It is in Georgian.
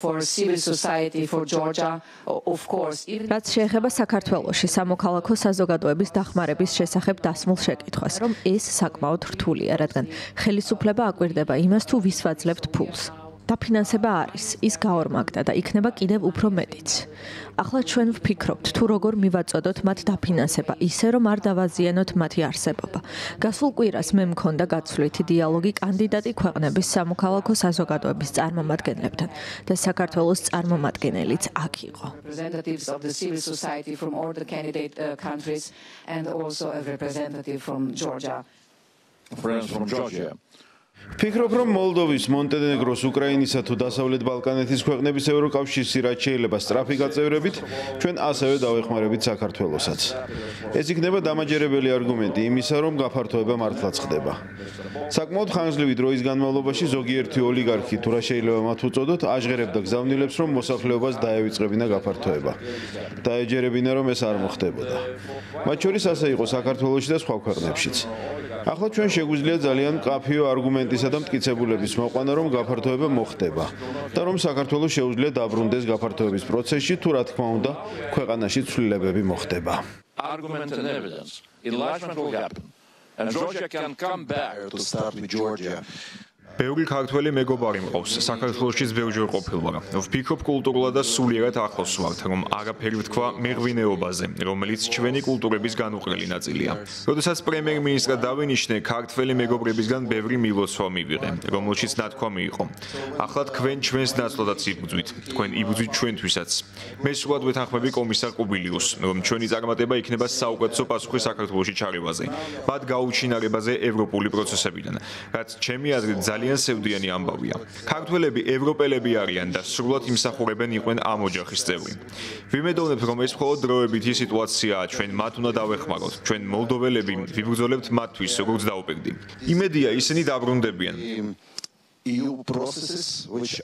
For civil society, for Georgia, of course. რაც შეეხება საქართველოში სამოქალაქო საზოგადოების დახმარების შესახებ დასმულ შეკითხვას, რომ ეს საკმაოდ რთულია, რადგან ხელისუფლება აკვირდება იმას, თუ ვის ვაძლევთ ფულს. დაფინანსება არის, ის გაორმაგდა და იქნება კიდევ უფრო მეტიც. ახლა ჩვენ ვფიქრობთ, თუ როგორ მივაწოდოთ მათ დაფინანსება, ისე რომ არ დავაზიანოთ მათი არსებობა. გასულ კვირას მე მქონდა გაცვლითი დიალოგი კანდიდატი ქვეყნების სამოქალაქო საზოგადოების წარმომადგენლებთან და საქართველოს წარმომადგენელიც აქ იყო. Representatives of the civil society from all the candidate countries and also a representative from Georgia. Friends from Georgia. ფიქრობ, რომ მოლდოვის, მონტენეგროს, უკრაინისა თუ დასავლეთ ბალკანეთის ქვეყნების ევროკავშირის რაც შეიძლება სწრაფი გაწევრებით, ჩვენ ასევე დავეხმარებით საქართველოსაც. ეს იქნება დამაჯერებელი არგუმენტი იმისა, რომ გაფართოება მართლაც ხდება. საკმაოდ ხანგრძლივი დროის განმავლობაში ზოგიერთი ოლიგარქი თუ რა შეიძლება მათ უწოდოთ, აჟღერებდა გზავნილებს, რომ მოსახლეობას დაევიწყებინა გაფართოება. დაეჯერებინა, რომ ეს არ მოხდებოდა. მათ შორის ასე იყო საქართველოში და სხვა ქვეყნებშიც. ახლა ჩვენ შეგვიძლია ძალიან მკაფიო არგუმენტისა და მტკიცებულების მოყვანა, რომ გაფართოება მოხდება და რომ საქართველოს შეუძლია დაბრუნდეს გაფართოების პროცესში, თუ რა თქმა უნდა, ქვეყანაში ცვლილებები მოხდება. Argument and evidence. Enlargement will happen. And Georgia can come back to start with Georgia. ბევრი ქართველი მეგობარი მყავს, საქართველოშიც ბევრჯერ ყოფილვარ. ვფიქრობ კულტურულად და სულიერად ახლოს ვართ, რომ არაფერი ვთქვა მეღვინეობაზე, რომელიც ჩვენი კულტურების განუყრელი ნაწილია. როდესაც პრემიერ-მინისტრად დავინიშნე, ქართველი მეგობრებისგან ბევრი მილოცვა მივიღე, რომელშიც ნათქვამი იყო. ახლა თქვენ ჩვენს ნაცვლადაც იბრძვით, თქვენ იბრძვით ჩვენთვისაც. მე სულად ვეთანხმები კომისარ კუბილიუსს, რომ ჩვენი წარმატება იქნება საუკეთესო პასუხი საქართველოში ჩარევაზე, მათ გაუჩინარებაზე ევროპული პროცესებიდან, რაც ჩემი აზრით ძალიან სევდიანი ამბავია. ქართველები ევროპელები არიან და სრულად იმსახურებენ იყვნენ ამ ოჯახის წევრი. ვიმედოვნებ, რომ ეს მხოლოდ დროებითი სიტუაციაა, ჩვენ მათ უნდა დავეხმაროთ. ჩვენ მოლდოველები ვიბრძოლებთ მათთვის, როგორც დაუპირდი. იმედია ისინი დაბრუნდებიან. EU processes which